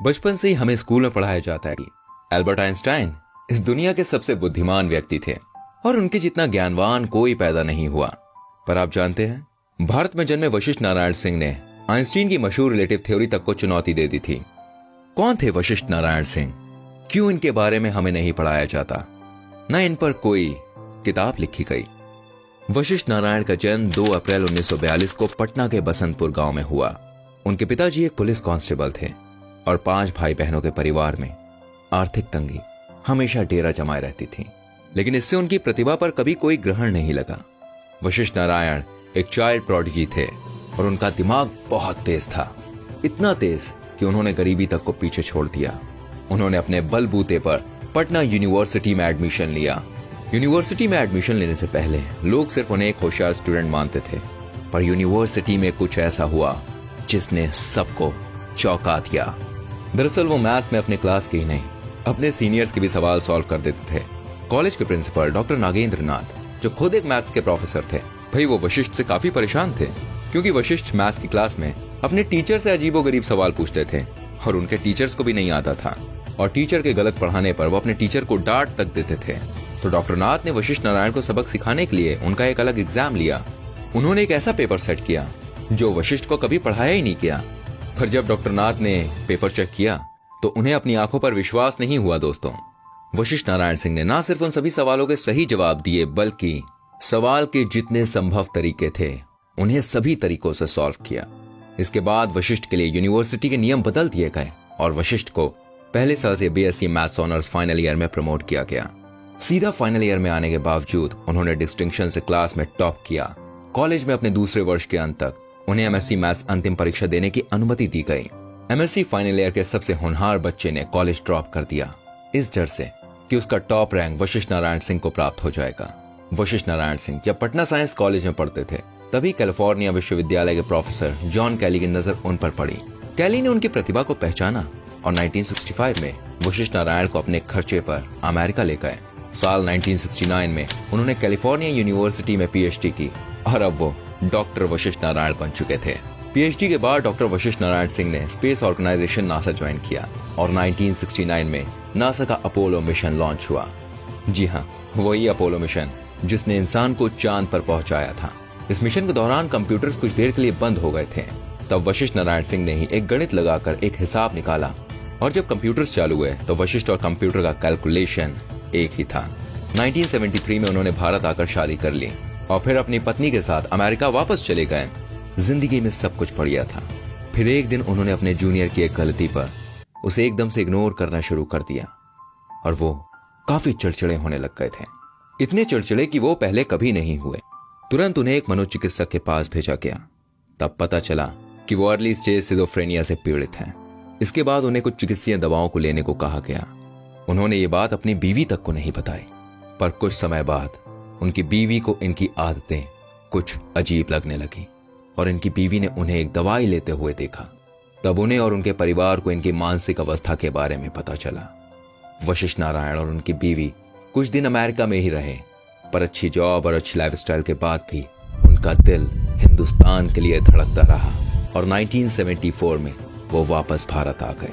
बचपन से ही हमें स्कूल में पढ़ाया जाता है कि एल्बर्ट आइंस्टाइन इस दुनिया के सबसे बुद्धिमान व्यक्ति थे और उनके जितना ज्ञानवान कोई पैदा नहीं हुआ। पर आप जानते हैं, भारत में जन्मे वशिष्ठ नारायण सिंह ने आइंस्टीन की मशहूर रिलेटिव थ्योरी तक को चुनौती दे दी थी। कौन थे वशिष्ठ नारायण सिंह? क्यों इनके बारे में हमें नहीं पढ़ाया जाता, न इन पर कोई किताब लिखी गई? वशिष्ठ नारायण का जन्म 2 अप्रैल 1942 को पटना के बसंतपुर गांव में हुआ। उनके पिताजी एक पुलिस कांस्टेबल थे और 5 भाई बहनों के परिवार में आर्थिक तंगी हमेशा डेरा जमाए रहती थी, लेकिन इससे उनकी प्रतिभा पर कभी कोई ग्रहण नहीं लगा। वशिष्ठ नारायण एक चाइल्ड प्रोडिजी थे और उनका दिमाग बहुत तेज था, इतना तेज कि उन्होंने गरीबी तक को पीछे छोड़ दिया। उन्होंने अपने बलबूते पर पटना यूनिवर्सिटी में एडमिशन लिया। यूनिवर्सिटी में एडमिशन लेने से पहले लोग सिर्फ उन्हें एक होशियार स्टूडेंट मानते थे, पर यूनिवर्सिटी में कुछ ऐसा हुआ जिसने सबको चौंका दिया। दरअसल वो मैथ्स में अपने क्लास के ही नहीं, अपने सीनियर्स के भी सवाल सॉल्व कर देते थे। कॉलेज के प्रिंसिपल डॉक्टर नागेंद्र नाथ, जो खुद एक मैथ्स के प्रोफेसर थे, भाई वो वशिष्ठ से काफी परेशान थे, क्योंकि वशिष्ठ मैथ्स की क्लास में अपने टीचर से अजीबोगरीब सवाल पूछते थे और उनके टीचर्स को भी नहीं आता था, और टीचर के गलत पढ़ाने पर वो अपने टीचर को डांट तक देते थे। तो डॉक्टर नाथ ने वशिष्ठ नारायण को सबक सिखाने के लिए उनका एक अलग एग्जाम लिया। उन्होंने एक ऐसा पेपर सेट किया जो वशिष्ठ को कभी पढ़ाया ही नहीं किया। पर जब डॉक्टर नाथ ने पेपर चेक किया तो उन्हें अपनी आंखों पर विश्वास नहीं हुआ। दोस्तों, वशिष्ठ नारायण सिंह ने न सिर्फ उन सभी सवालों के सही जवाब दिए, बल्कि सवाल के जितने संभव तरीके थे उन्हें सभी तरीकों से सॉल्व किया। इसके बाद वशिष्ठ के लिए यूनिवर्सिटी के नियम बदल दिए गए और वशिष्ठ को पहले साल से BSc maths honours final year में प्रमोट किया गया। सीधा फाइनल ईयर में आने के बावजूद उन्होंने डिस्टिंक्शन से क्लास में टॉप किया। कॉलेज में अपने दूसरे वर्ष के अंत तक उन्हें एमएससी मैथ्स अंतिम परीक्षा देने की अनुमति दी गई। एमएससी फाइनल ईयर के सबसे होनहार बच्चे ने कॉलेज ड्रॉप कर दिया, इस डर से कि उसका टॉप रैंक वशिष्ठ नारायण सिंह को प्राप्त हो जाएगा। वशिष्ठ नारायण सिंह जब पटना साइंस कॉलेज में पढ़ते थे, तभी कैलिफोर्निया विश्वविद्यालय के प्रोफेसर जॉन कैली की नजर उन पर पड़ी। कैली ने उनकी प्रतिभा को पहचाना और 1965 में वशिष्ठ नारायण को अपने खर्चे पर अमेरिका ले गए। साल 1969 में उन्होंने कैलिफोर्निया यूनिवर्सिटी में पीएचडी की और अब वो डॉक्टर वशिष्ठ नारायण बन चुके थे। पीएचडी के बाद डॉक्टर वशिष्ठ नारायण सिंह ने स्पेस ऑर्गेनाइजेशन नासा ज्वाइन किया और 1969 में नासा का अपोलो मिशन लॉन्च हुआ। जी हाँ, वही अपोलो मिशन जिसने इंसान को चांद पर पहुंचाया था। इस मिशन के दौरान कंप्यूटर्स कुछ देर के लिए बंद हो गए थे। तब वशिष्ठ नारायण सिंह ने ही एक गणित लगाकर एक हिसाब निकाला और जब कंप्यूटर्स चालू हुए तो वशिष्ठ और कंप्यूटर का कैलकुलेशन एक ही था। 1973 में उन्होंने भारत आकर शादी कर ली और फिर अपनी पत्नी के साथ अमेरिका वापस चले गए। जिंदगी में सब कुछ बढ़िया था। फिर एक दिन उन्होंने अपने जूनियर की एक गलती पर उसे एकदम से इग्नोर करना शुरू कर दिया और वो काफी चिड़चिड़े होने लग गए थे, इतने चिड़चिड़े कि वो पहले कभी नहीं हुए। तुरंत उन्हें एक मनोचिकित्सक के पास भेजा गया। तब पता चला कि वो अर्ली स्टेज सिजोफ्रेनिया से पीड़ित हैं। इसके बाद उन्हें कुछ चिकित्सीय दवाओं को लेने को कहा गया। उन्होंने ये बात अपनी बीवी तक को नहीं बताई, पर कुछ समय बाद उनकी बीवी को इनकी आदतें कुछ अजीब लगने लगी और इनकी बीवी ने उन्हें एक दवाई लेते हुए देखा। तब उन्हें और उनके परिवार को इनकी मानसिक अवस्था के बारे में पता चला। वशिष्ठ नारायण और उनकी बीवी कुछ दिन अमेरिका में ही रहे, पर अच्छी जॉब और अच्छी लाइफस्टाइल के बाद भी उनका दिल हिंदुस्तान के लिए धड़कता रहा और 1974 में वो वापस भारत आ गए।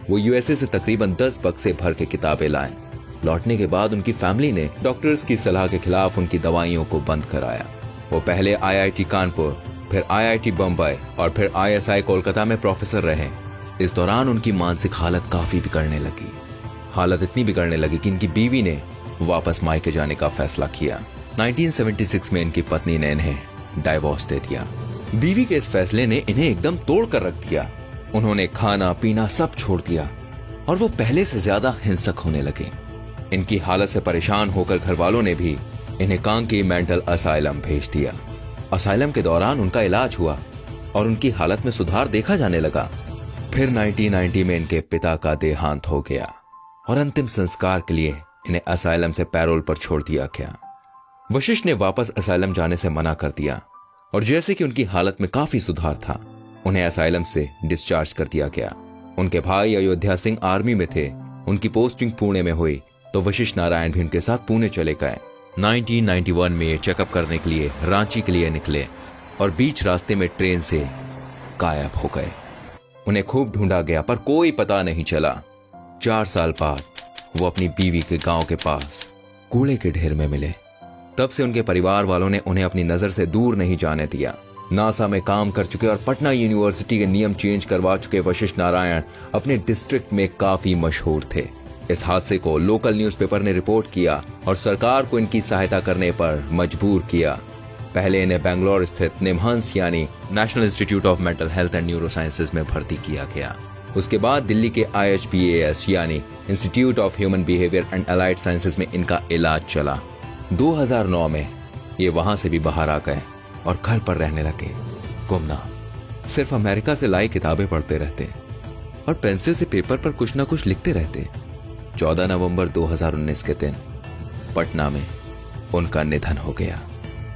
वो यूएसए से तकरीबन 10 बक्से भर के किताबें लाए। लौटने के बाद उनकी फैमिली ने डॉक्टर्स की सलाह के खिलाफ उनकी दवाइयों को बंद कराया। वो पहले आईआईटी कानपुर, फिर आईआईटी बम्बई और फिर आईएसआई कोलकाता में प्रोफेसर रहे। इस दौरान उनकी मानसिक हालत काफी बिगड़ने लगी। हालत इतनी बिगड़ने लगी कि इनकी बीवी ने वापस मायके जाने का फैसला किया। 1976 में इनकी पत्नी ने इन्हें डाइवोर्स दे दिया। बीवी के इस फैसले ने इन्हें एकदम तोड़ कर रख दिया। उन्होंने खाना पीना सब छोड़ दिया और वो पहले से ज्यादा हिंसक होने लगे। इनकी हालत से परेशान होकर घर वालों ने भी इन्हें कांकी मेंटल असाइलम भेज दिया। असाइलम के दौरान उनका इलाज हुआ और उनकी हालत में सुधार देखा जाने लगा। फिर 1990 में इनके पिता का देहांत हो गया और अंतिम संस्कार के लिए इन्हें असाइलम से पैरोल पर छोड़ दिया गया। वशिष्ठ ने वापस असाइलम जाने से मना कर दिया और जैसे कि उनकी हालत में काफी सुधार था, उन्हें असाइलम से डिस्चार्ज कर दिया गया। उनके भाई अयोध्या सिंह आर्मी में थे। उनकी पोस्टिंग पुणे में हुई तो वशिष्ठ नारायण भी उनके साथ पुणे चले गए। 1991 में ये चेकअप करने के लिए रांची के लिए निकले और बीच रास्ते में ट्रेन से गायब हो गए। उन्हें खूब ढूंढा गया पर कोई पता नहीं चला। 4 साल बाद वो अपनी बीवी के गांव के पास कूड़े के ढेर में मिले। तब से उनके परिवार वालों ने उन्हें अपनी नजर से दूर नहीं जाने दिया। नासा में काम कर चुके और पटना यूनिवर्सिटी के नियम चेंज करवा चुके वशिष्ठ नारायण अपने डिस्ट्रिक्ट में काफी मशहूर थे। इस हादसे को लोकल न्यूज़पेपर ने रिपोर्ट किया और सरकार को इनकी सहायता करने पर मजबूर किया। पहले इन्हें बेंगलोर स्थित निमहंस यानी national institute of mental health and neuro sciences में भर्ती किया गया। उसके बाद दिल्ली के IHBAS यानी institute of human behaviour and allied sciences में इनका इलाज चला। 2009 में ये वहां से भी बाहर आ गए और घर पर रहने लगे। गुमनाम, सिर्फ अमेरिका से लाई किताबें पढ़ते रहते और पेंसिल से पेपर पर कुछ ना कुछ लिखते रहते। 14 नवंबर 2019 के दिन पटना में उनका निधन हो गया।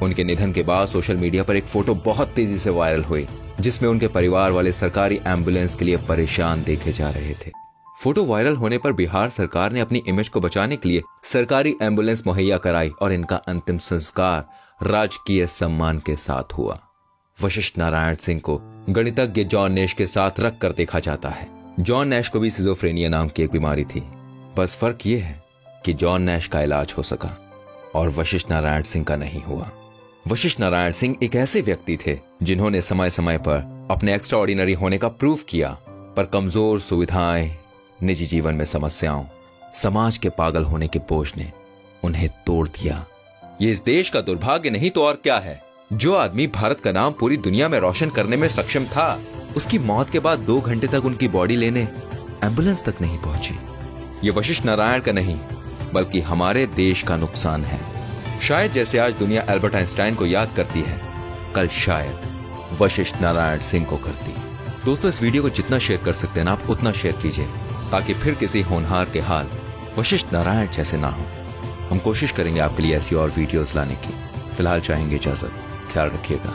उनके निधन के बाद सोशल मीडिया पर एक फोटो बहुत तेजी से वायरल हुई, जिसमें उनके परिवार वाले सरकारी एम्बुलेंस के लिए परेशान देखे जा रहे थे। फोटो वायरल होने पर बिहार सरकार ने अपनी इमेज को बचाने के लिए सरकारी एम्बुलेंस मुहैया कराई और इनका अंतिम संस्कार राजकीय सम्मान के साथ हुआ। वशिष्ठ नारायण सिंह को गणितज्ञ जॉन नैश के साथ रख कर देखा जाता है। जॉन नैश को भी सिजोफ्रेनिया नाम की एक बीमारी थी। बस फर्क यह है कि जॉन नैश का इलाज हो सका और वशिष्ठ नारायण सिंह का नहीं हुआ। वशिष्ठ नारायण सिंह एक ऐसे व्यक्ति थे जिन्होंने समय समय पर अपने एक्स्ट्रा ऑर्डिनरी होने का प्रूफ किया, पर कमजोर, सुविधाएं, निजी जीवन में समस्याओं, समाज के पागल होने के बोझ ने उन्हें तोड़ दिया। ये इस देश का दुर्भाग्य नहीं तो और क्या है। जो आदमी भारत का नाम पूरी दुनिया में रोशन करने में सक्षम था, उसकी मौत के बाद 2 घंटे तक उनकी बॉडी लेने एम्बुलेंस तक नहीं पहुंची। ये वशिष्ठ नारायण का नहीं बल्कि हमारे देश का नुकसान है। शायद जैसे आज दुनिया एल्बर्ट आइंस्टाइन को याद करती है, कल शायद वशिष्ठ नारायण सिंह को करती। दोस्तों, इस वीडियो को जितना शेयर कर सकते हैं ना आप उतना शेयर कीजिए, ताकि फिर किसी होनहार के हाल वशिष्ठ नारायण जैसे ना हो। हम कोशिश करेंगे आपके लिए ऐसी और वीडियोस लाने की। फिलहाल चाहेंगे इजाजत। ख्याल रखिएगा।